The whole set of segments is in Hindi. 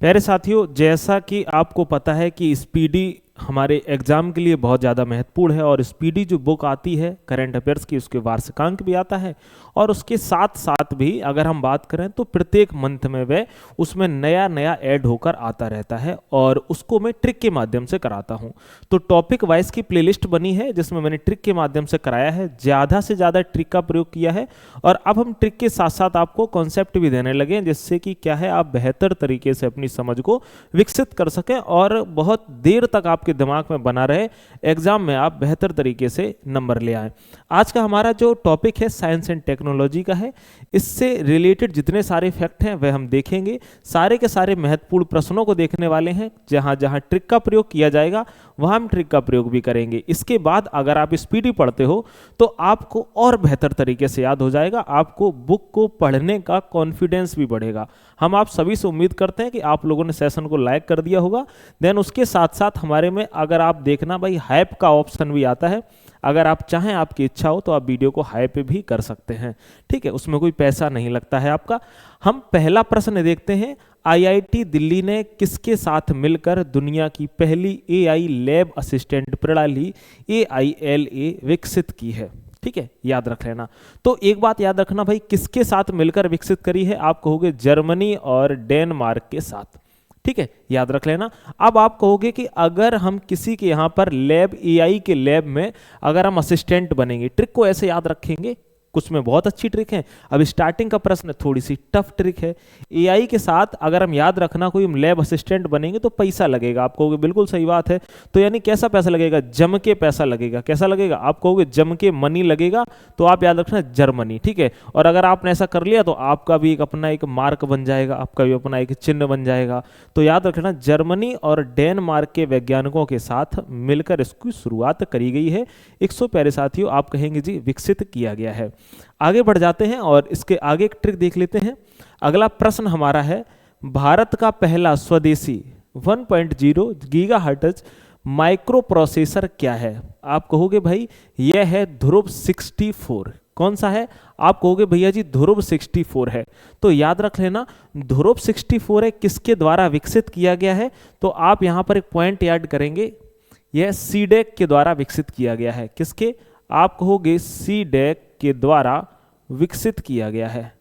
प्यारे साथियों, जैसा कि आपको पता है कि स्पीडी हमारे एग्जाम के लिए बहुत ज़्यादा महत्वपूर्ण है और स्पीडी जो बुक आती है करंट अफेयर्स की, उसके वार्षिकांक भी आता है और उसके साथ साथ भी अगर हम बात करें तो प्रत्येक मंथ में वह उसमें नया नया ऐड होकर आता रहता है और उसको मैं ट्रिक के माध्यम से कराता हूं। तो टॉपिक वाइज की प्लेलिस्ट बनी है जिसमें मैंने ट्रिक के माध्यम से कराया है, ज़्यादा से ज़्यादा ट्रिक का प्रयोग किया है और अब हम ट्रिक के साथ साथ आपको कॉन्सेप्ट भी देने लगे हैं, जिससे कि क्या है, आप बेहतर तरीके से अपनी समझ को विकसित कर सकें और बहुत देर तक आपके दिमाग में बना रहे, एग्जाम में आप बेहतर तरीके से नंबर ले आए। आज का हमारा जो टॉपिक है साइंस एंड टेक्नोलॉजी का है। इससे रिलेटेड जितने सारे फैक्ट हैं वह हम देखेंगे, सारे के सारे महत्वपूर्ण प्रश्नों को देखने वाले हैं। जहां जहां ट्रिक का प्रयोग किया जाएगा वहां हम ट्रिक का प्रयोग भी करेंगे। इसके बाद अगर आप स्पीडी पढ़ते हो तो आपको और बेहतर तरीके से याद हो जाएगा, आपको बुक को पढ़ने का कॉन्फिडेंस भी बढ़ेगा। हम आप सभी से उम्मीद करते हैं कि आप लोगों ने सेशन को लाइक कर दिया होगा। देन उसके साथ साथ हमारे में अगर आप देखना भाई हाइप का ऑप्शन भी आता है, अगर आप चाहें, आपकी इच्छा हो तो आप वीडियो को हाइप भी कर सकते हैं। ठीक है, उसमें कोई पैसा नहीं लगता है आपका। हम पहला प्रश्न देखते हैं, आईआईटी दिल्ली ने किसके साथ मिलकर दुनिया की पहली एआई लैब असिस्टेंट प्रणाली AILA विकसित की है? ठीक है, याद रख लेना। तो एक बात याद रखना भाई, किसके साथ मिलकर विकसित करी है? आप कहोगे जर्मनी और डेनमार्क के साथ। ठीक है, याद रख लेना। अब आप कहोगे कि अगर हम किसी के यहां पर लैब, एआई के लैब में अगर हम असिस्टेंट बनेंगे, ट्रिक को ऐसे याद रखेंगे, कुछ में बहुत अच्छी ट्रिक है। अब स्टार्टिंग का प्रश्न थोड़ी सी टफ ट्रिक है। एआई के साथ अगर हम याद रखना कोई लैब असिस्टेंट बनेंगे तो पैसा लगेगा। आप कहोगे बिल्कुल सही बात है, तो यानी कैसा पैसा लगेगा? जम के पैसा लगेगा। कैसा लगेगा? आप कहोगे जम के मनी लगेगा, तो आप याद रखना जर्मनी। ठीक है, और अगर आपने ऐसा कर लिया तो आपका भी एक अपना एक मार्क बन जाएगा, आपका भी अपना एक चिन्ह बन जाएगा। तो याद रखना जर्मनी और डेनमार्क के वैज्ञानिकों के साथ मिलकर इसकी शुरुआत करी गई है। 100 प्यारे साथियों, आप कहेंगे जी विकसित किया गया है। आगे बढ़ जाते हैं और इसके आगे एक ट्रिक देख लेते हैं। अगला प्रश्न हमारा है, भारत का पहला स्वदेशी 1.0 गीगाहर्ट्ज माइक्रो प्रोसेसर क्या है? आप कहोगे भाई यह है ध्रुव 64। कौन सा है? आप कहोगे भैया जी ध्रुव 64 है। तो याद रख लेना, ध्रुव 64 है, किसके द्वारा विकसित किया गया है? तो आप यहां पर एक पॉइंट याद करेंगे, यह सीडेक के द्वारा विकसित किया गया है। किसके? आप कहोगे सीडेक के द्वारा विकसित किया गया है।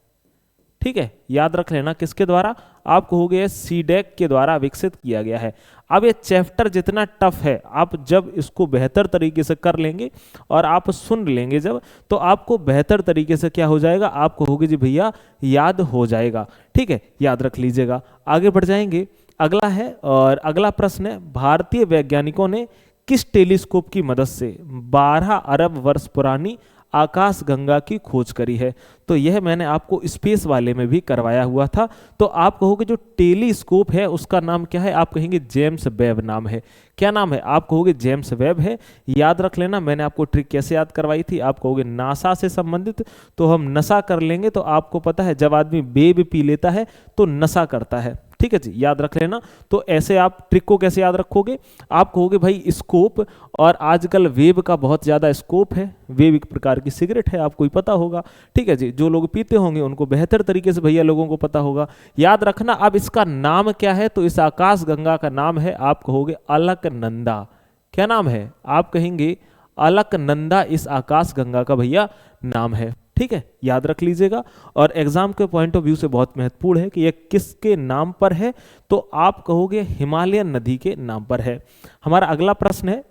ठीक है, याद रख लेना किसके द्वारा? आप कहोगे सीडेक के द्वारा विकसित किया गया है। अब ये चैप्टर जितना टफ है, आप जब इसको बेहतर तरीके से कर लेंगे और आप सुन लेंगे जब, तो आपको बेहतर तरीके से क्या हो जाएगा? आप कहोगे जी भैया याद हो जाएगा। ठीक है, याद रख लीजिएगा। आगे बढ़ जाएंगे, अगला है और अगला प्रश्न है, भारतीय वैज्ञानिकों ने किस टेलीस्कोप की मदद से 12 अरब वर्ष पुरानी आकाश गंगा की खोज करी है? तो यह मैंने आपको स्पेस वाले में भी करवाया हुआ था। तो आप कहोगे जो टेलीस्कोप है उसका नाम क्या है? आप कहेंगे जेम्स वेब नाम है। क्या नाम है? आप कहोगे जेम्स वेब है। याद रख लेना, मैंने आपको ट्रिक कैसे याद करवाई थी। आप कहोगे नासा से संबंधित, तो हम नशा कर लेंगे। तो आपको पता है जब आदमी बेब पी लेता है तो नशा करता है। ठीक है जी, याद रख लेना। तो ऐसे आप ट्रिक को कैसे याद रखोगे? आप कहोगे भाई स्कोप, और आजकल वेब का बहुत ज्यादा स्कोप है। वेब एक प्रकार की सिगरेट है, आपको ही पता होगा। ठीक है जी, जो लोग पीते होंगे उनको बेहतर तरीके से भैया लोगों को पता होगा। याद रखना, अब इसका नाम क्या है? तो इस आकाश गंगा का नाम है, आप कहोगे अलकनंदा। क्या नाम है? आप कहेंगे अलकनंदा इस आकाश गंगा का भैया नाम है। ठीक है, याद रख लीजिएगा। और एग्जाम के पॉइंट ऑफ व्यू से बहुत महत्वपूर्ण है कि यह किसके नाम पर है? तो आप कहोगे हिमालयन नदी के नाम पर है। हमारा अगला प्रश्न है,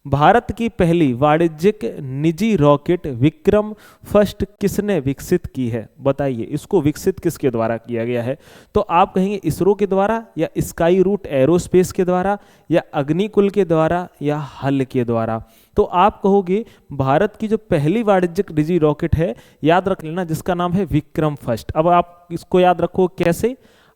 भारत की पहली वाणिज्यिक निजी रॉकेट विक्रम फर्स्ट किसने विकसित की है? बताइए, इसको विकसित किसके द्वारा किया गया है? तो आप कहेंगे इसरो के द्वारा, या स्काई रूट एरोस्पेस के द्वारा, या अग्निकुल के द्वारा, या हल के द्वारा। तो आप कहोगे भारत की जो पहली वाणिज्यिक निजी रॉकेट है, याद रख लेना, जिसका नाम है विक्रम फर्स्ट। अब आप इसको याद रखो कैसे?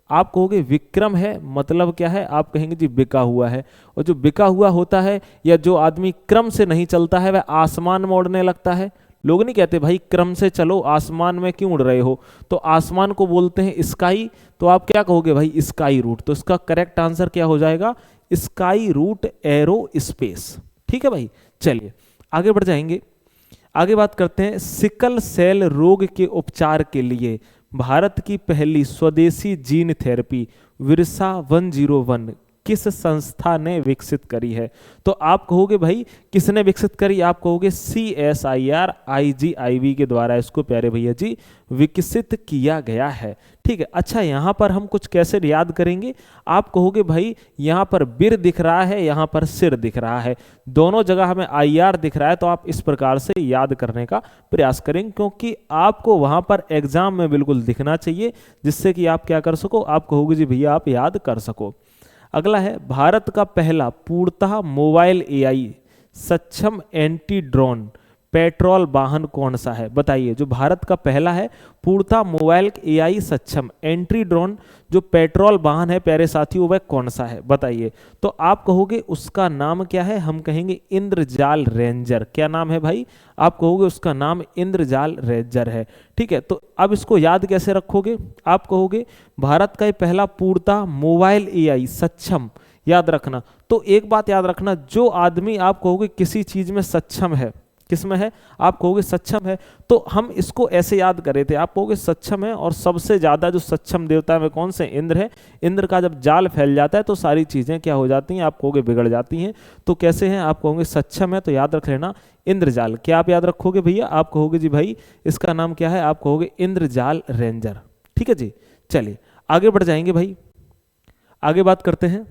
आप कहोगे विक्रम है मतलब क्या है? आप कहेंगे जी बिका हुआ है। और जो बिका हुआ होता है, या जो आदमी क्रम से नहीं चलता है, वह आसमान में उड़ने लगता है। लोग नहीं कहते भाई क्रम से चलो, आसमान में क्यों उड़ रहे हो? तो आसमान को बोलते हैं स्काई। तो आप क्या कहोगे भाई? स्काई रूट। तो इसका करेक्ट आंसर क्या हो जाएगा? स्काई रूट एरो स्पेस। ठीक है भाई, चलिए आगे बढ़ जाएंगे। आगे बात करते हैं, सिकल सेल रोग के उपचार के लिए भारत की पहली स्वदेशी जीन थेरेपी विरसा 101 किस संस्था ने विकसित करी है? तो आप कहोगे भाई किसने विकसित करी, आप कहोगे CSIR-IGIV के द्वारा इसको प्यारे भैया जी विकसित किया गया है। ठीक है, अच्छा यहाँ पर हम कुछ कैसे याद करेंगे, आप कहोगे भाई यहाँ पर बिर दिख रहा है, यहाँ पर सिर दिख रहा है, दोनों जगह हमें IR दिख रहा है, तो आप इस प्रकार से याद करने का प्रयास करेंगे, क्योंकि आपको वहाँ पर एग्जाम में बिल्कुल दिखना चाहिए, जिससे कि आप क्या कर सको, आप कहोगे जी भैया आप याद कर सको। अगला है, भारत का पहला पूर्णतः मोबाइल AI सक्षम एंटी ड्रोन पेट्रोल वाहन कौन सा है? बताइए, जो भारत का पहला है पूर्णतः मोबाइल AI सक्षम एंट्री ड्रोन जो पेट्रोल वाहन है प्यारे साथियों, वह कौन सा है? बताइए। तो आप कहोगे उसका नाम क्या है, हम कहेंगे इंद्रजाल रेंजर। क्या नाम है भाई? आप कहोगे उसका नाम इंद्रजाल रेंजर है। ठीक है, तो अब इसको याद कैसे रखोगे, आप कहोगे भारत का ये पहला पूर्णतः मोबाइल AI सक्षम, याद रखना। तो एक बात याद रखना, जो आदमी आप कहोगे किसी चीज में सक्षम है, किसमें है, आप कहोगे सक्षम है, तो हम इसको ऐसे याद कर रहे थे, आप कहोगे सक्षम है, और सबसे ज्यादा जो सक्षम देवता है वे कौन से? इंद्र है। इंद्र का जब जाल फैल जाता है तो सारी चीजें क्या हो जाती हैं, आप कहोगे बिगड़ जाती हैं। तो कैसे हैं, आप कहोगे सक्षम है, तो याद रख लेना इंद्रजाल। क्या आप याद रखोगे भैया? आप कहोगे जी भाई इसका नाम क्या है, आप कहोगे इंद्रजाल रेंजर। ठीक है जी, चलिए आगे बढ़ जाएंगे भाई, आगे बात करते हैं।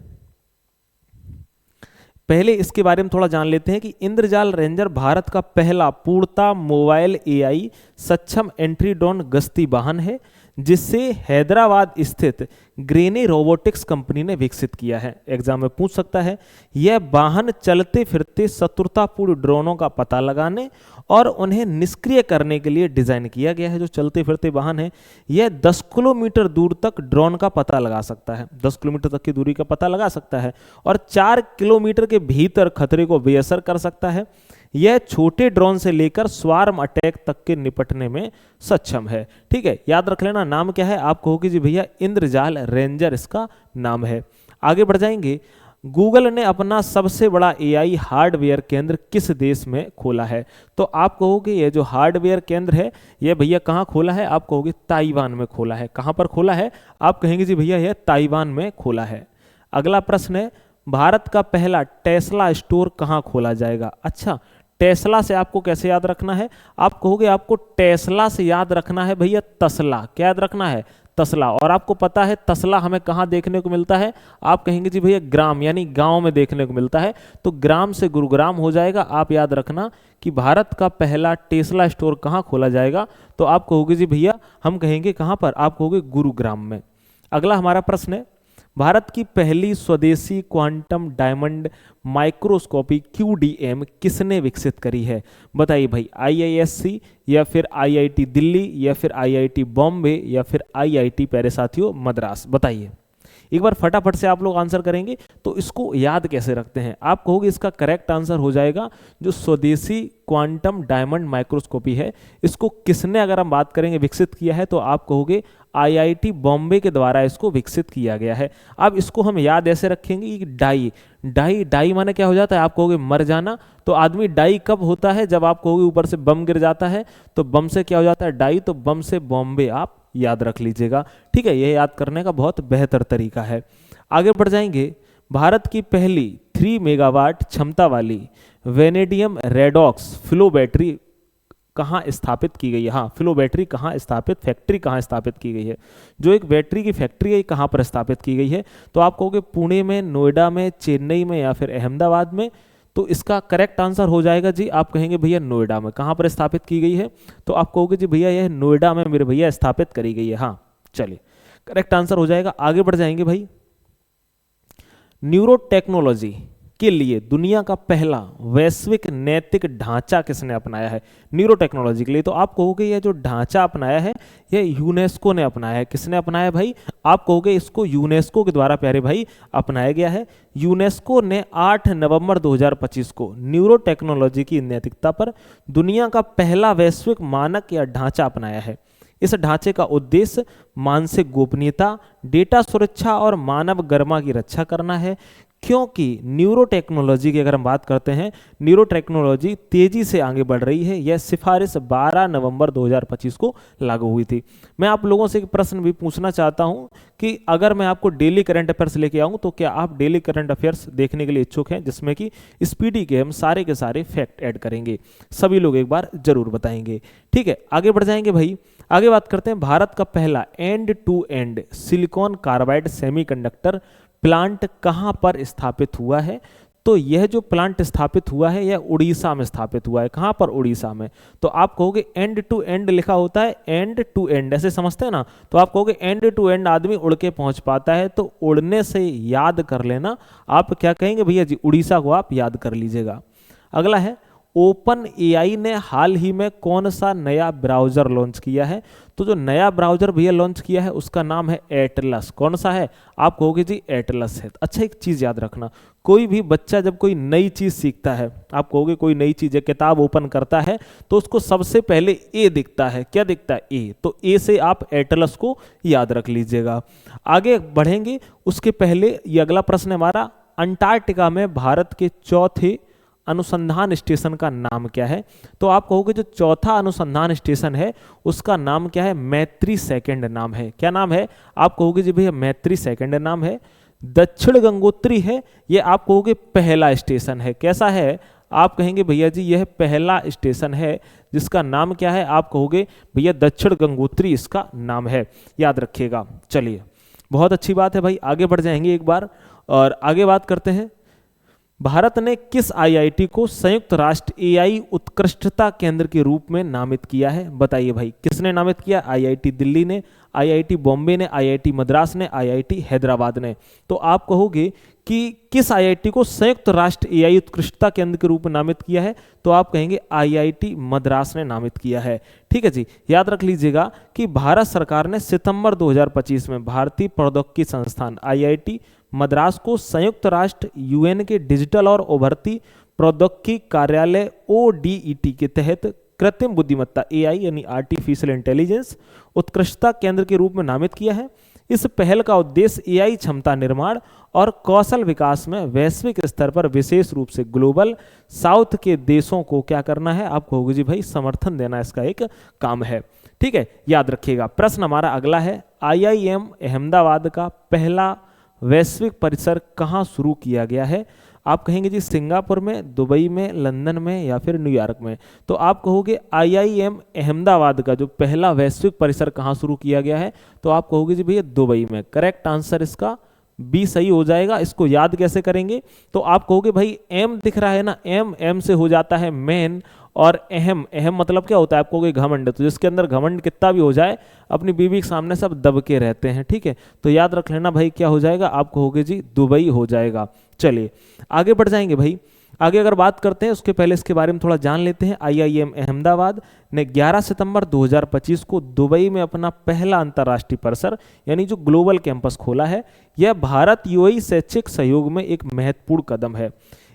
पहले इसके बारे में थोड़ा जान लेते हैं कि इंद्रजाल रेंजर भारत का पहला पूर्णतः मोबाइल AI सक्षम एंट्री ड्रोन गश्ती वाहन है, जिसे हैदराबाद स्थित ग्रेनी रोबोटिक्स कंपनी ने विकसित किया है। एग्जाम में पूछ सकता है, यह वाहन चलते फिरते शत्रुतापूर्ण ड्रोनों का पता लगाने और उन्हें निष्क्रिय करने के लिए डिजाइन किया गया है। जो चलते फिरते वाहन है, यह 10 किलोमीटर दूर तक ड्रोन का पता लगा सकता है, 10 किलोमीटर तक की दूरी का पता लगा सकता है, और 4 किलोमीटर के भीतर खतरे को बेअसर कर सकता है। यह छोटे ड्रोन से लेकर स्वार्म अटैक तक के निपटने में सक्षम है। ठीक है, याद रख लेना, नाम क्या है, आप कहोगे जी भैया इंद्रजाल रेंजर इसका नाम है। आगे बढ़ जाएंगे। गूगल ने अपना सबसे बड़ा AI हार्डवेयर केंद्र किस देश में खोला है? तो आप कहोगे ये जो हार्डवेयर केंद्र है ये भैया कहाँ खोला है? आप कहोगे ताइवान में खोला है। कहाँ पर खोला है? आप कहेंगे जी भैया यह ताइवान में खोला है। अगला प्रश्न है, भारत का पहला टेस्ला स्टोर कहाँ खोला जाएगा? अच्छा, टेस्ला से आपको कैसे याद रखना है? आप कहोगे आपको टेस्ला से याद रखना है भैया तसला। क्या याद रखना है? तसला। और आपको पता है तसला हमें कहाँ देखने को मिलता है? आप कहेंगे जी भैया ग्राम, यानी गांव में देखने को मिलता है, तो ग्राम से गुरुग्राम हो जाएगा। आप याद रखना कि भारत का पहला टेस्ला स्टोर कहाँ खोला जाएगा, तो आप कहोगे जी भैया हम कहेंगे कहाँ पर? आप कहोगे गुरुग्राम में। अगला हमारा प्रश्न है, भारत की पहली स्वदेशी क्वांटम डायमंड माइक्रोस्कोपी QDM किसने विकसित करी है? बताइए भाई, IISc या फिर IIT दिल्ली या फिर IIT बॉम्बे या फिर IIT प्यारे साथियों मद्रास? बताइए, एक बार फटाफट से आप लोग आंसर करेंगे। तो इसको याद कैसे रखते हैं? आप कहोगे इसका करेक्ट आंसर हो जाएगा जो स्वदेशी क्वांटम डायमंड माइक्रोस्कोपी है, इसको किसने अगर हम बात करेंगे विकसित किया है, तो आप कहोगे IIT बॉम्बे के द्वारा इसको विकसित किया गया है। अब इसको हम याद ऐसे रखेंगे कि डाई माने क्या हो जाता है? आप कहोगे मर जाना। तो आदमी डाई कब होता है? जब आप कहोगे ऊपर से बम गिर जाता है, तो बम से क्या हो जाता है? डाई। तो बम से बॉम्बे आप याद रख लीजिएगा। ठीक है, यह याद करने का बहुत बेहतर तरीका है। आगे बढ़ जाएंगे। भारत की पहली 3 मेगावाट क्षमता वाली वेनेडियम रेडॉक्स फ्लो बैटरी कहाँ स्थापित की गई है? हाँ, फ्लो बैटरी कहाँ स्थापित, फैक्ट्री कहाँ स्थापित की गई है? जो एक बैटरी की फैक्ट्री है कहाँ पर स्थापित की गई है? तो आप कहोगे पुणे में, नोएडा में, चेन्नई में या फिर अहमदाबाद में। तो इसका करेक्ट आंसर हो जाएगा जी, आप कहेंगे भैया नोएडा में। कहाँ पर स्थापित की गई है? तो आप कहोगे जी भैया यह नोएडा में मेरे भैया स्थापित करी गई है। हाँ, चलिए करेक्ट आंसर हो जाएगा। आगे बढ़ जाएंगे भाई। न्यूरो टेक्नोलॉजी के लिए दुनिया का पहला वैश्विक नैतिक ढांचा किसने अपनाया है? न्यूरो टेक्नोलॉजी के लिए। तो आप कहोगे यह जो ढांचा अपनाया है यह यूनेस्को ने अपनाया है। किसने अपनाया भाई? आप कहोगे इसको यूनेस्को के द्वारा प्यारे भाई अपनाया गया है। यूनेस्को ने 8 नवंबर 2025 को न्यूरो टेक्नोलॉजी की नैतिकता पर दुनिया का पहला वैश्विक मानक या ढांचा अपनाया है। इस ढांचे का उद्देश्य मानसिक गोपनीयता, डेटा सुरक्षा और मानव गरिमा की रक्षा करना है। क्योंकि न्यूरो टेक्नोलॉजी की अगर हम बात करते हैं, न्यूरो टेक्नोलॉजी तेजी से आगे बढ़ रही है। यह सिफारिश 12 नवंबर 2025 को लागू हुई थी। मैं आप लोगों से एक प्रश्न भी पूछना चाहता हूं कि अगर मैं आपको डेली करंट अफेयर्स लेके आऊं तो क्या आप डेली करंट अफेयर्स देखने के लिए इच्छुक हैं, जिसमें कि स्पीडी के हम सारे के सारे फैक्ट ऐड करेंगे? सभी लोग एक बार जरूर बताएंगे। ठीक है, आगे बढ़ जाएंगे भाई। आगे बात करते हैं, भारत का पहला end to end silicon carbide semiconductor plant कहां पर स्थापित हुआ है? तो यह जो प्लांट स्थापित हुआ है यह उड़ीसा में स्थापित हुआ है। कहां पर? उड़ीसा में। तो आप कहोगे एंड टू एंड लिखा होता है, एंड टू एंड ऐसे समझते हैं ना, तो आप कहोगे एंड टू एंड आदमी उड़ के पहुंच पाता है, तो उड़ने से याद कर लेना। आप क्या कहेंगे भैया जी? उड़ीसा को आप याद कर लीजिएगा। अगला है, ओपन एआई ने हाल ही में कौन सा नया ब्राउजर लॉन्च किया है? तो जो नया ब्राउजर भैया लॉन्च किया है उसका नाम है एटलस। कौन सा है? आप कहोगे जी एटलस है। अच्छा, एक चीज याद रखना, कोई भी बच्चा जब कोई नई चीज सीखता है, आप कहोगे कोई नई चीज है, किताब ओपन करता है तो उसको सबसे पहले ए दिखता है। क्या दिखता है? ए। तो ए से आप एटलस को याद रख लीजिएगा। आगे बढ़ेंगे उसके पहले ये अगला प्रश्न हमारा, अंटार्कटिका में भारत के चौथे अनुसंधान स्टेशन का नाम क्या है? तो आप कहोगे जो चौथा अनुसंधान स्टेशन है उसका नाम क्या है? मैत्री सेकंड नाम है। क्या नाम है? आप कहोगे जी भैया मैत्री सेकंड नाम है। दक्षिण गंगोत्री है, ये आप कहोगे पहला स्टेशन है। कैसा है? आप कहेंगे भैया जी यह पहला स्टेशन है जिसका नाम क्या है? आप कहोगे भैया दक्षिण गंगोत्री इसका नाम है, याद रखिएगा। चलिए, बहुत अच्छी बात है भाई। आगे बढ़ जाएंगे एक बार और आगे बात करते हैं, भारत ने किस आईआईटी को संयुक्त राष्ट्र एआई उत्कृष्टता केंद्र के रूप में नामित किया है? बताइए भाई, किसने नामित किया? आईआईटी दिल्ली ने, आईआईटी बॉम्बे ने, आईआईटी मद्रास ने, आईआईटी हैदराबाद ने। तो आप कहोगे कि किस आईआईटी को संयुक्त राष्ट्र एआई उत्कृष्टता केंद्र के रूप में नामित किया है? तो आप कहेंगे आईआईटी मद्रास ने नामित किया है। ठीक है जी, याद रख लीजिएगा कि भारत सरकार ने सितंबर 2025 में भारतीय प्रौद्योगिकी संस्थान आईआईटी मद्रास को संयुक्त राष्ट्र यूएन के डिजिटल और उभरती प्रौद्योगिकी कार्यालय ओडीईटी के तहत कृत्रिम बुद्धिमत्ता एआई यानी आर्टिफिशियल इंटेलिजेंस उत्कृष्टता केंद्र के रूप में नामित किया है। इस पहल का उद्देश्य एआई क्षमता निर्माण और कौशल विकास में वैश्विक स्तर पर विशेष रूप से ग्लोबल साउथ के देशों को क्या करना है? आप कहोगे जी भाई समर्थन देना इसका एक काम है। ठीक है, याद रखिएगा। प्रश्न हमारा अगला है, आईआईएम अहमदाबाद का पहला वैश्विक परिसर कहाँ शुरू किया गया है? आप कहेंगे जी सिंगापुर में, दुबई में, लंदन में या फिर न्यूयॉर्क में। तो आप कहोगे आईआईएम अहमदाबाद का जो पहला वैश्विक परिसर कहाँ शुरू किया गया है? तो आप कहोगे जी भैया दुबई में। करेक्ट आंसर इसका बी सही हो जाएगा। इसको याद कैसे करेंगे? तो आप कहोगे भाई एम दिख रहा है ना, एम, एम से हो जाता है मेन, और अहम, अहम मतलब क्या होता है? आपको कोई घमंड, तो जिसके अंदर घमंड कितना भी हो जाए अपनी बीवी के सामने सब दब के रहते हैं। ठीक है, तो याद रख लेना भाई क्या हो जाएगा? आप कहोगे जी दुबई हो जाएगा। चलिए आगे बढ़ जाएंगे भाई। आगे अगर बात करते हैं उसके पहले इसके बारे में थोड़ा जान लेते हैं। आईआईएम अहमदाबाद ने 11 सितंबर 2025 को दुबई में अपना पहला अंतर्राष्ट्रीय परिसर यानी जो ग्लोबल कैंपस खोला है। यह भारत यूएई शैक्षिक सहयोग में एक महत्वपूर्ण कदम है।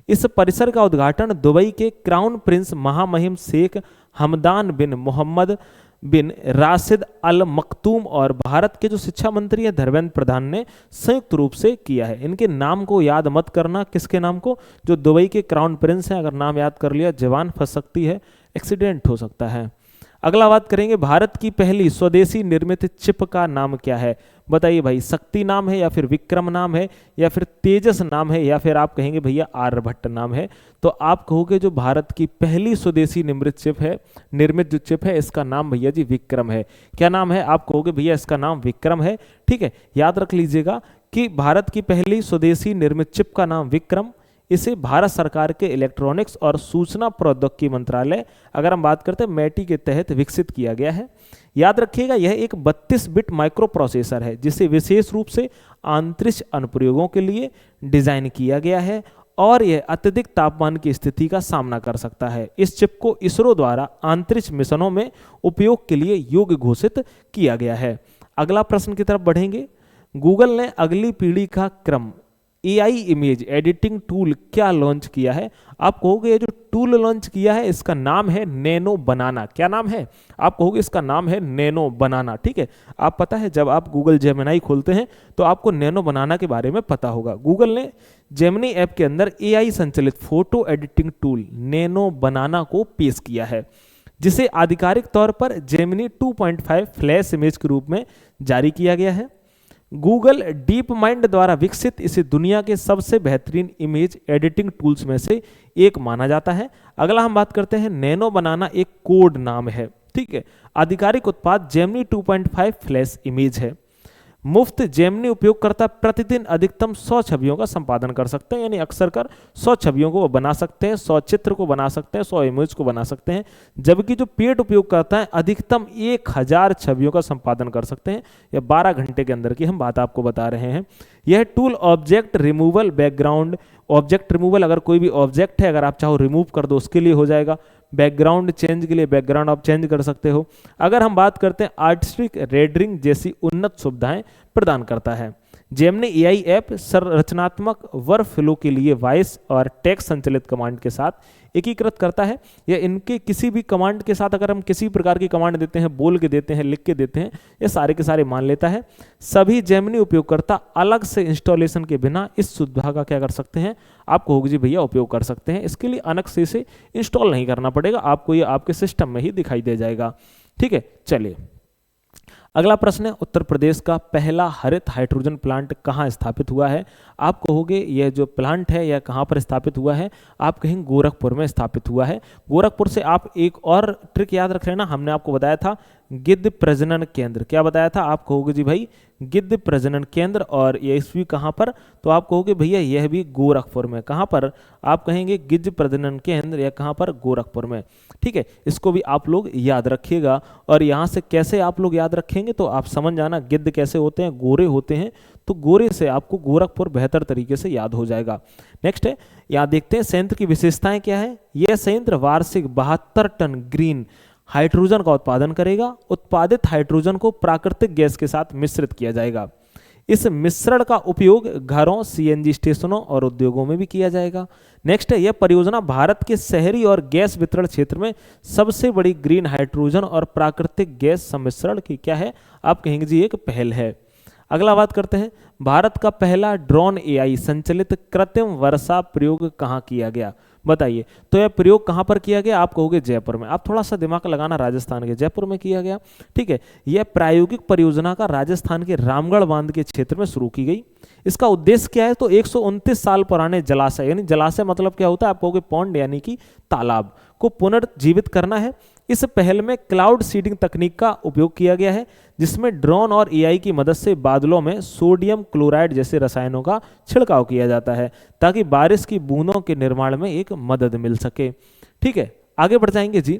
इस परिसर का उद्घाटन दुबई के क्राउन प्रिंस महामहिम शेख हमदान बिन मोहम्मद बिन राशिद अल मखतूम और भारत के जो शिक्षा मंत्री है धर्मेंद्र प्रधान ने संयुक्त रूप से किया है। इनके नाम को याद मत करना। किसके नाम को? जो दुबई के क्राउन प्रिंस हैं। अगर नाम याद कर लिया जवान फंस सकती है, एक्सीडेंट हो सकता है। अगला बात करेंगे, भारत की पहली स्वदेशी निर्मित चिप का नाम क्या है? बताइए भाई, शक्ति नाम है या फिर विक्रम नाम है या फिर तेजस नाम है या फिर आप कहेंगे भैया आर्यभट्ट नाम है? तो आप कहोगे जो भारत की पहली स्वदेशी निर्मित जो चिप है इसका नाम भैया जी विक्रम है। क्या नाम है? आप कहोगे भैया इसका नाम विक्रम है। ठीक है, याद रख लीजिएगा कि भारत की पहली स्वदेशी निर्मित चिप का नाम विक्रम, इसे भारत सरकार के इलेक्ट्रॉनिक्स और सूचना प्रौद्योगिकी मंत्रालय अगर हम बात करते हैं मैटी के तहत विकसित किया गया है। याद रखिएगा यह एक 32 बिट माइक्रो प्रोसेसर है जिसे विशेष रूप से अंतरिक्ष अनुप्रयोगों के लिए डिजाइन किया गया है और यह अत्यधिक तापमान की स्थिति का सामना कर सकता है। इस चिप को इसरो द्वारा अंतरिक्ष मिशनों में उपयोग के लिए योग्य घोषित किया गया है। अगला प्रश्न की तरफ बढ़ेंगे। गूगल ने अगली पीढ़ी का क्रम एआई इमेज एडिटिंग टूल क्या लॉन्च किया है? आप कहोगे ये जो टूल लॉन्च किया है इसका नाम है नैनो बनाना। क्या नाम है? आप कहोगे इसका नाम है नैनो बनाना। ठीक है, आप पता है जब आप गूगल जेमिनी खोलते हैं तो आपको नैनो बनाना के बारे में पता होगा। गूगल ने जेमिनी ऐप के अंदर एआई संचालित फोटो एडिटिंग टूल नैनो बनाना को पेश किया है, जिसे आधिकारिक तौर पर जेमिनी 2.5 फ्लैश इमेज के रूप में जारी किया गया है। गूगल डीप माइंड द्वारा विकसित इसे दुनिया के सबसे बेहतरीन इमेज एडिटिंग टूल्स में से एक माना जाता है। अगला हम बात करते हैं, नैनो बनाना एक कोड नाम है। ठीक है, आधिकारिक उत्पाद जेमिनी 2.5 फ्लैश इमेज है। मुफ्त जेमिनी उपयोगकर्ता प्रतिदिन अधिकतम 100 छवियों का संपादन कर सकते हैं, यानी अक्सर कर 100 छवियों को वो बना सकते हैं, 100 चित्र को बना सकते हैं, 100 इमेज को बना सकते हैं। जबकि जो पेड उपयोगकर्ता हैं अधिकतम 1000 छवियों का संपादन कर सकते हैं, या 12 घंटे के अंदर की हम बात आपको बता रहे हैं। यह tool object removal, background object removal, अगर कोई भी ऑब्जेक्ट है अगर आप चाहो रिमूव कर दो उसके लिए हो जाएगा। बैकग्राउंड चेंज के लिए बैकग्राउंड आप चेंज कर सकते हो। अगर हम बात करते हैं आर्टिस्टिक रेंडरिंग जैसी उन्नत सुविधाएं प्रदान करता है। जेमिनी एआई ऐप संरचनात्मक वर्कफ्लो के लिए वॉइस और टेक्स्ट संचालित कमांड के साथ एकीकृत करता है, या इनके किसी भी कमांड के साथ अगर हम किसी प्रकार की कमांड देते हैं, बोल के देते हैं, लिख के देते हैं, ये सारे के सारे मान लेता है। सभी जेमिनी उपयोगकर्ता अलग से इंस्टॉलेशन के बिना इस सुविधा का क्या कर सकते हैं, आपको होगी जी भैया उपयोग कर सकते हैं। इसके लिए अलग से इसे इंस्टॉल नहीं करना पड़ेगा, आपको ये आपके सिस्टम में ही दिखाई दे जाएगा। ठीक है, चलिए अगला प्रश्न है, उत्तर प्रदेश का पहला हरित हाइड्रोजन प्लांट कहाँ स्थापित हुआ है? आप कहोगे यह जो प्लांट है यह कहाँ पर स्थापित हुआ है? आप कहेंगे गोरखपुर में स्थापित हुआ है। गोरखपुर से आप एक और ट्रिक याद रख लेना, हमने आपको बताया था गिद्ध प्रजनन केंद्र। क्या बताया था? आप कहोगे जी भाई गिद्ध प्रजनन केंद्र, और ये भी कहाँ पर? तो आप कहोगे भैया यह भी गोरखपुर में। कहाँ पर? आप कहेंगे गिद्ध प्रजनन केंद्र, या कहाँ पर? गोरखपुर में। ठीक है, इसको भी आप लोग याद रखिएगा। और यहाँ से कैसे आप लोग याद रखेंगे तो आप समझ जाना, गिद्ध कैसे होते हैं? गोरे होते हैं, तो गोरे से आपको गोरखपुर बेहतर तरीके से याद हो जाएगा। नेक्स्ट है, यहाँ देखते हैं संयंत्र की विशेषताएं क्या है। यह संयंत्र वार्षिक 72 टन ग्रीन हाइड्रोजन का उत्पादन करेगा। उत्पादित हाइड्रोजन को प्राकृतिक गैस के साथ मिश्रित किया जाएगा। इस मिश्रण का उपयोग घरों, सीएनजी स्टेशनों और उद्योगों में भी किया जाएगा। नेक्स्ट है, यह परियोजना भारत के शहरी और गैस वितरण क्षेत्र में सबसे बड़ी ग्रीन हाइड्रोजन और प्राकृतिक गैस सम्मिश्रण की क्या है? आप कहेंगे जी एक पहल है। अगला बात करते हैं, भारत का पहला ड्रोन एआई संचालित कृत्रिम वर्षा प्रयोग कहाँ किया गया? बताइए, तो यह प्रयोग कहाँ पर किया गया? आप कहोगे जयपुर में। आप थोड़ा सा दिमाग लगाना, राजस्थान के जयपुर में किया गया। ठीक है, यह प्रायोगिक परियोजना का राजस्थान के रामगढ़ बांध के क्षेत्र में शुरू की गई। इसका उद्देश्य क्या है? तो 129 साल पुराने जलाशय, यानी जलाशय मतलब क्या होता है? आप कहोगे पॉन्ड, यानी कि तालाब को पुनर्जीवित करना है। इस पहल में क्लाउड सीडिंग तकनीक का उपयोग किया गया है, जिसमें ड्रोन और एआई की मदद से बादलों में सोडियम क्लोराइड जैसे रसायनों का छिड़काव किया जाता है, ताकि बारिश की बूंदों के निर्माण में एक मदद मिल सके। ठीक है, आगे बढ़ जाएंगे जी।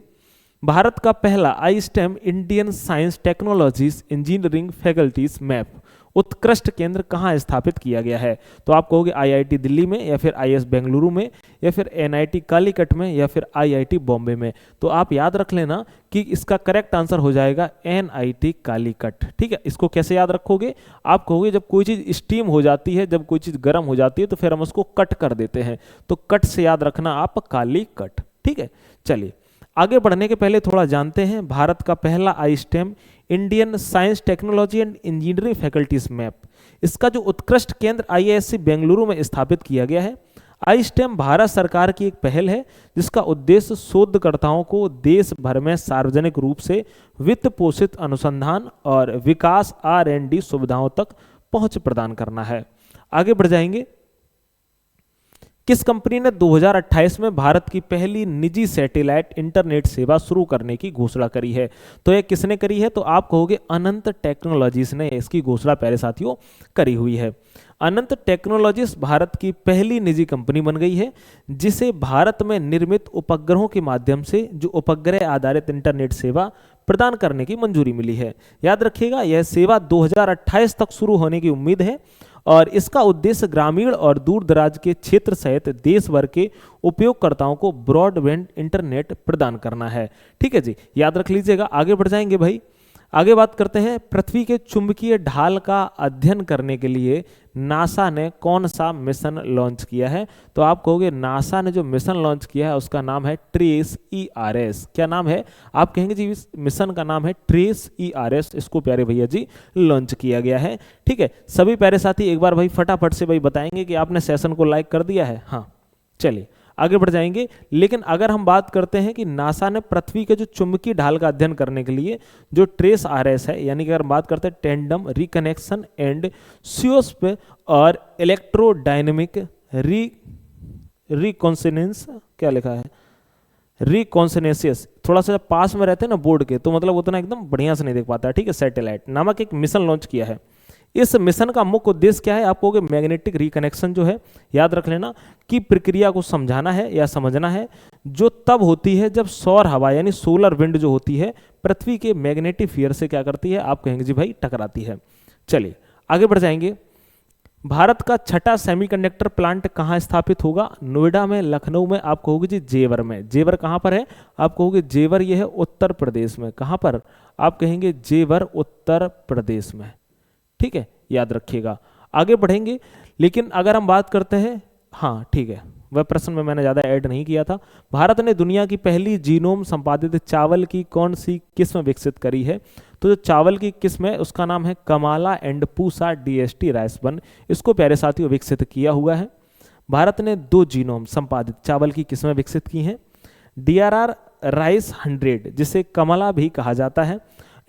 भारत का पहला I STEM Indian science technologies engineering faculties map उत्कृष्ट केंद्र कहाँ स्थापित किया गया है? तो आप कहोगे आईआईटी दिल्ली में, या फिर आईएस बेंगलुरु में, या फिर एनआईटी कालीकट में, या फिर आईआईटी बॉम्बे में। तो आप याद रख लेना कि इसका करेक्ट आंसर हो जाएगा एनआईटी कालीकट। ठीक है, इसको कैसे याद रखोगे? आप कहोगे जब कोई चीज़ स्टीम हो जाती है, जब कोई चीज़ गर्म हो जाती है तो फिर हम उसको कट कर देते हैं, तो कट से याद रखना आप कालीकट। ठीक है, चलिए आगे बढ़ने के पहले थोड़ा जानते हैं भारत का पहला I STEM Indian science technology and engineering faculties map. इसका जो उत्कृष्ट केंद्र आईआईएससी बेंगलुरु में स्थापित किया गया है। आईस्टेम भारत सरकार की एक पहल है, जिसका उद्देश्य शोधकर्ताओं को देश भर में सार्वजनिक रूप से वित्त पोषित अनुसंधान और विकास R&D सुविधाओं तक पहुंच प्रदान करना है। आगे बढ़ जाएंगे, किस कंपनी ने 2028 में भारत की पहली निजी सैटेलाइट इंटरनेट सेवा शुरू करने की घोषणा करी है? तो यह किसने करी है? तो आप कहोगे अनंत टेक्नोलॉजीज ने इसकी घोषणा प्यारे साथियों करी हुई है। अनंत टेक्नोलॉजीज भारत की पहली निजी कंपनी बन गई है, जिसे भारत में निर्मित उपग्रहों के माध्यम से जो उपग्रह आधारित इंटरनेट सेवा प्रदान करने की मंजूरी मिली है। याद रखिएगा, यह सेवा 2028 तक शुरू होने की उम्मीद है, और इसका उद्देश्य ग्रामीण और दूर दराज के क्षेत्र सहित देश भर के उपयोगकर्ताओं को ब्रॉडबैंड इंटरनेट प्रदान करना है। ठीक है जी, याद रख लीजिएगा। आगे बढ़ जाएंगे भाई, आगे बात करते हैं, पृथ्वी के चुंबकीय ढाल का अध्ययन करने के लिए नासा ने कौन सा मिशन लॉन्च किया है? तो आप कहोगे नासा ने जो मिशन लॉन्च किया है उसका नाम है ट्रेस ERS। क्या नाम है? आप कहेंगे जी इस मिशन का नाम है ट्रेस ERS। इसको प्यारे भैया जी लॉन्च किया गया है। ठीक है, सभी प्यारे साथी एक बार भाई फटाफट से भाई बताएंगे कि आपने सेशन को लाइक कर दिया है। हाँ, चलिए आगे बढ़ जाएंगे। लेकिन अगर हम बात करते हैं कि नासा ने पृथ्वी के जो चुंबकीय ढाल का अध्ययन करने के लिए जो ट्रेस RS है, यानी कि अगर बात करते हैं टेंडम रिकनेक्शन एंड स्यूस्प और इलेक्ट्रोडायनेमिक रिकॉन्सिनेंस, क्या लिखा है, रिकॉन्सिनेसियस, थोड़ा सा पास में रहते हैं ना बोर्ड के तो मतलब उतना एकदम बढ़िया से नहीं देख पाता है। ठीक है, सैटेलाइट नामक एक मिशन लॉन्च किया है। इस मिशन का मुख्य उद्देश्य क्या है? आप कहोगे मैग्नेटिक रिकनेक्शन जो है, याद रख लेना कि प्रक्रिया को समझाना है या समझना है, जो तब होती है जब सौर हवा यानी सोलर विंड जो होती है पृथ्वी के मैग्नेटिक फील्ड से क्या करती है? आप कहेंगे जी भाई टकराती है। चलिए आगे बढ़ जाएंगे। भारत का छठा सेमीकंडक्टर प्लांट कहाँ स्थापित होगा? नोएडा में, लखनऊ में, आप कहोगे जी जेवर में। जेवर कहाँ पर है? आप कहोगे जेवर ये है उत्तर प्रदेश में। कहाँ पर? आप कहेंगे जेवर उत्तर प्रदेश में। ठीक है, याद रखिएगा। आगे बढ़ेंगे। लेकिन अगर हम बात करते हैं, हाँ ठीक है, वह प्रश्न में मैंने ज़्यादा ऐड नहीं किया था। भारत ने दुनिया की पहली जीनोम संपादित चावल की कौन सी किस्म विकसित करी है? तो जो चावल की किस्म है उसका नाम है Kamala and Pusa DST rice 1। इसको प्यारे साथियों विकसित किया हुआ है। भारत ने 2 जीनोम संपादित चावल की किस्में विकसित की हैं, DRR राइस 100 जिसे कमला भी कहा जाता है,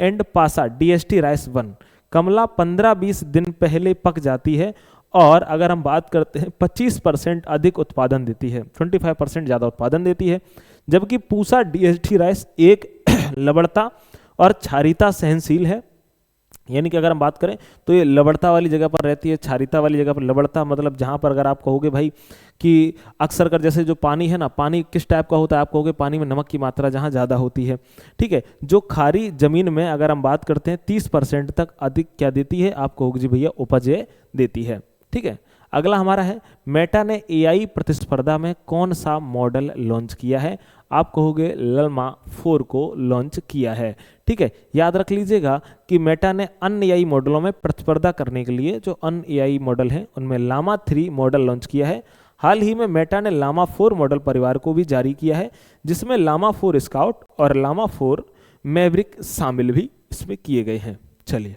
एंड पासा DST राइस 1। कमला 15-20 दिन पहले पक जाती है और अगर हम बात करते हैं 25% अधिक उत्पादन देती है, 25% ज़्यादा उत्पादन देती है, जबकि पूसा DST राइस एक लवणता और क्षारीयता सहनशील है। यानी कि अगर हम बात करें तो ये लवणता वाली जगह पर रहती है, क्षारीयता वाली जगह पर। लवणता मतलब जहाँ पर अगर आप कहोगे भाई कि अक्सर कर जैसे जो पानी है ना, पानी किस टाइप का होता है? आप कहोगे पानी में नमक की मात्रा जहाँ ज़्यादा होती है। ठीक है, जो खारी जमीन में अगर हम बात करते हैं 30% तक अधिक क्या देती है? आप कहोगे जी भैया उपज देती है। ठीक है, अगला हमारा है, मेटा ने AI प्रतिस्पर्धा में कौन सा मॉडल लॉन्च किया है? आप कहोगे लल्मा 4 को लॉन्च किया है। ठीक है, याद रख लीजिएगा कि मेटा ने अन्य AI मॉडलों में प्रतिस्पर्धा करने के लिए जो अन्य AI मॉडल हैं उनमें लामा 3 मॉडल लॉन्च किया है। हाल ही में मेटा ने लामा 4 मॉडल परिवार को भी जारी किया है, जिसमें लामा 4 स्काउट और लामा 4 मैवरिक शामिल भी इसमें किए गए हैं। चलिए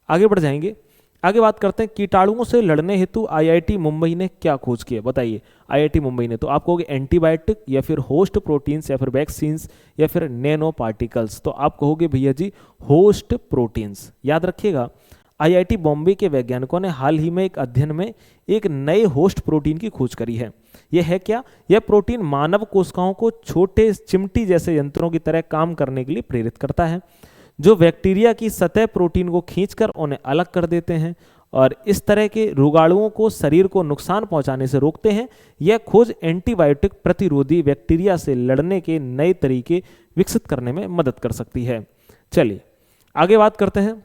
आगे बढ़ जाएंगे। आगे बात करते हैं, कीटाणुओं से लड़ने हेतु IIT मुंबई ने क्या खोज की है? बताइए। IIT मुंबई ने, तो आप कहोगे एंटीबायोटिक या फिर होस्ट प्रोटीन्स या फिर वैक्सीन्स या फिर नैनो पार्टिकल्स। तो आप कहोगे भैया जी होस्ट प्रोटीन्स। याद रखिएगा, IIT बॉम्बे के वैज्ञानिकों ने हाल ही में एक अध्ययन में एक नए होस्ट प्रोटीन की खोज करी है। यह है क्या? यह प्रोटीन मानव कोशिकाओं को छोटे चिमटी जैसे यंत्रों की तरह काम करने के लिए प्रेरित करता है, जो बैक्टीरिया की सतह प्रोटीन को खींचकर उन्हें अलग कर देते हैं और इस तरह के रोगाणुओं को शरीर को नुकसान पहुंचाने से रोकते हैं। यह खोज एंटीबायोटिक प्रतिरोधी बैक्टीरिया से लड़ने के नए तरीके विकसित करने में मदद कर सकती है। चलिए आगे बात करते हैं,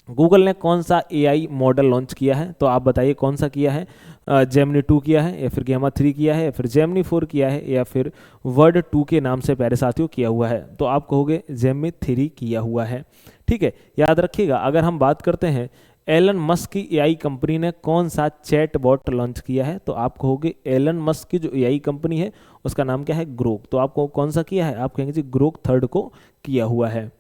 गूगल ने कौन सा AI मॉडल लॉन्च किया है? तो आप बताइए कौन सा किया है? जेमिनी 2 किया है या फिर गेमा 3 किया है या फिर जेमिनी 4 किया है या फिर वर्ड 2 के नाम से प्यारे साथियों किया हुआ है? तो आप कहोगे जेमिनी 3 किया हुआ है। ठीक है, याद रखिएगा। अगर हम बात करते हैं एलन मस्क की AI कंपनी ने कौन सा चैट बॉट लॉन्च किया है? तो आप कहोगे एलन मस्क की जो AI कंपनी है उसका नाम क्या है? ग्रोक। तो आपको कौन सा किया है? आप कहेंगे जी ग्रोक 3 को किया हुआ है।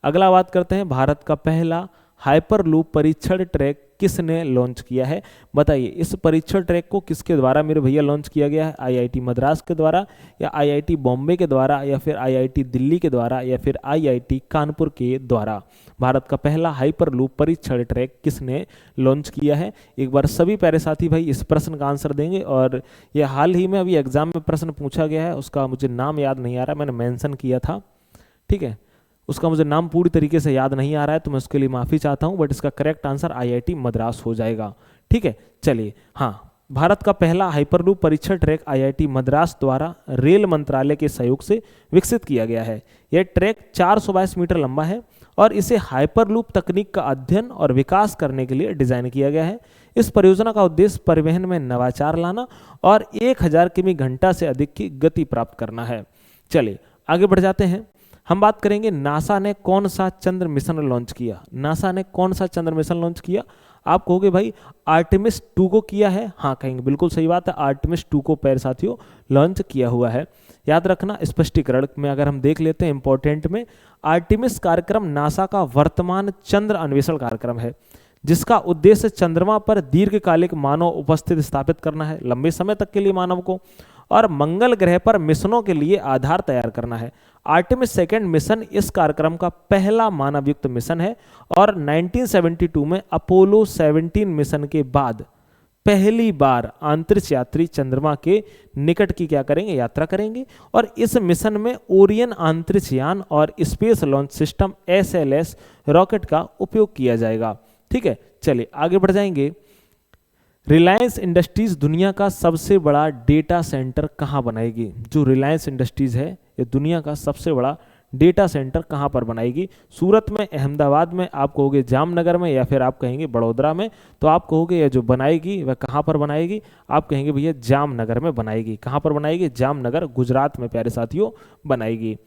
अगला बात करते हैं, भारत का पहला हाइपरलूप परीक्षण ट्रैक किसने लॉन्च किया है? बताइए। इस परीक्षण ट्रैक को किसके द्वारा मेरे भैया लॉन्च किया गया है? IIT मद्रास के द्वारा या IIT बॉम्बे के द्वारा या फिर IIT दिल्ली के द्वारा या फिर IIT कानपुर के द्वारा? भारत का पहला हाइपरलूप परीक्षण ट्रैक किसने लॉन्च किया है? एक बार सभी प्यारे साथी भाई इस प्रश्न का आंसर देंगे। और यह हाल ही में अभी एग्जाम में प्रश्न पूछा गया है, उसका मुझे नाम याद नहीं आ रहा, मैंने मेंशन किया था। ठीक है, उसका मुझे नाम पूरी तरीके से याद नहीं आ रहा है तो मैं उसके लिए माफ़ी चाहता हूं, बट इसका करेक्ट आंसर IIT मद्रास हो जाएगा। ठीक है, चलिए। हाँ, भारत का पहला हाइपरलूप परीक्षण ट्रैक IIT मद्रास द्वारा रेल मंत्रालय के सहयोग से विकसित किया गया है। यह ट्रैक 422 मीटर लंबा है और इसे हाइपरलूप तकनीक का अध्ययन और विकास करने के लिए डिजाइन किया गया है। इस परियोजना का उद्देश्य परिवहन में नवाचार लाना और 1000 किमी घंटा से अधिक की गति प्राप्त करना है। चलिए आगे बढ़ जाते हैं। हम बात करेंगे नासा ने कौन सा चंद्र मिशन लॉन्च किया। नासा ने कौन सा चंद्र मिशन लॉन्च किया? आप कहोगे भाई आर्टेमिस 2 को किया है। हाँ कहेंगे, बिल्कुल सही बात है, आर्टेमिस 2 को पैर साथियों लॉन्च किया हुआ है। याद रखना, स्पष्टीकरण में अगर हम देख लेते हैं इंपॉर्टेंट में, आर्टेमिस कार्यक्रम नासा का वर्तमान चंद्र अन्वेषण कार्यक्रम है, जिसका उद्देश्य चंद्रमा पर दीर्घकालिक मानव उपस्थिति स्थापित करना है, लंबे समय तक के लिए मानव को, और मंगल ग्रह पर मिशनों के लिए आधार तैयार करना है। आर्टेमिस सेकंड मिशन इस कार्यक्रम का पहला मानवयुक्त मिशन है और 1972 में अपोलो 17 मिशन के बाद पहली बार अंतरिक्ष यात्री चंद्रमा के निकट की क्या करेंगे, यात्रा करेंगे। और इस मिशन में ओरियन अंतरिक्ष यान और space launch system SLS rocket का उपयोग किया जाएगा। ठीक है, चलिए आगे बढ़ जाएंगे। रिलायंस इंडस्ट्रीज दुनिया का सबसे बड़ा डेटा सेंटर कहाँ बनाएगी? जो रिलायंस इंडस्ट्रीज है ये दुनिया का सबसे बड़ा डेटा सेंटर कहाँ पर बनाएगी? सूरत में, अहमदाबाद में, आप कहोगे जामनगर में, या फिर आप कहेंगे बड़ोदरा में। तो आप कहोगे ये जो बनाएगी वह कहाँ पर बनाएगी? आप कहेंगे भैया जामनगर में बनाएगी। कहाँ पर बनाएगी? जामनगर, गुजरात में प्यारे साथियों बनाएगी।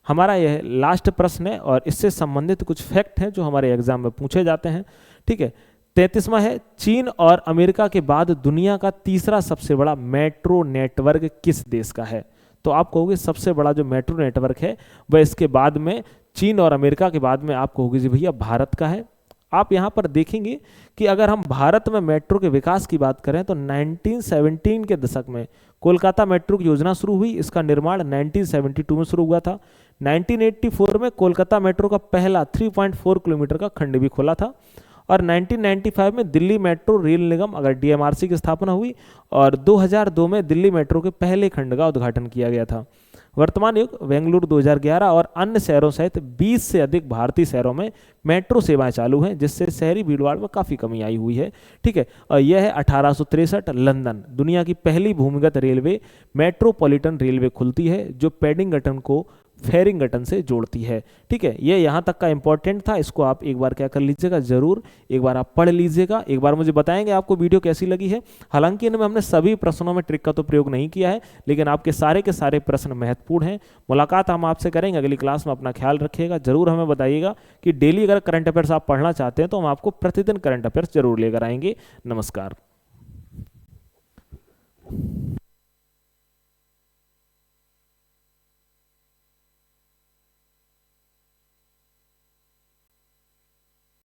हमारा यह लास्ट प्रश्न है और इससे संबंधित कुछ फैक्ट हैं जो हमारे एग्जाम में पूछे जाते हैं। ठीक है, 33वां है, चीन और अमेरिका के बाद दुनिया का तीसरा सबसे बड़ा मेट्रो नेटवर्क किस देश का है? तो आप कहोगे सबसे बड़ा जो मेट्रो नेटवर्क है वह इसके बाद में चीन और अमेरिका के बाद में आप कहोगे जी भैया भारत का है। आप यहाँ पर देखेंगे कि अगर हम भारत में मेट्रो के विकास की बात करें तो 1917 के दशक में कोलकाता मेट्रो की योजना शुरू हुई। इसका निर्माण 1972 में शुरू हुआ था। 1984 में कोलकाता मेट्रो का पहला 3.4 किलोमीटर का खंड भी खुला था। और 1995 में दिल्ली मेट्रो रेल निगम अगर DMRC की स्थापना हुई और 2002 में दिल्ली मेट्रो के पहले खंड का उद्घाटन किया गया था। वर्तमान युग बेंगलुरु 2011 और अन्य शहरों सहित 20 से अधिक भारतीय शहरों में मेट्रो सेवाएं चालू हैं, जिससे शहरी भीड़भाड़ में काफ़ी कमी आई हुई है। ठीक है, और यह है 1863 लंदन, दुनिया की पहली भूमिगत रेलवे मेट्रोपॉलिटन रेलवे खुलती है जो पैडिंगटन को फेरिंगटन से जोड़ती है। ठीक है, ये यहाँ तक का इंपॉर्टेंट था। इसको आप एक बार क्या कर लीजिएगा, जरूर एक बार आप पढ़ लीजिएगा। एक बार मुझे बताएंगे आपको वीडियो कैसी लगी है। हालांकि इनमें हमने सभी प्रश्नों में ट्रिक का तो प्रयोग नहीं किया है, लेकिन आपके सारे के सारे प्रश्न महत्वपूर्ण हैं। मुलाकात हम आपसे करेंगे अगली क्लास में। अपना ख्याल रखिएगा। जरूर हमें बताइएगा कि डेली अगर करंट अफेयर्स आप पढ़ना चाहते हैं तो हम आपको प्रतिदिन करंट अफेयर्स जरूर लेकर आएंगे। नमस्कार।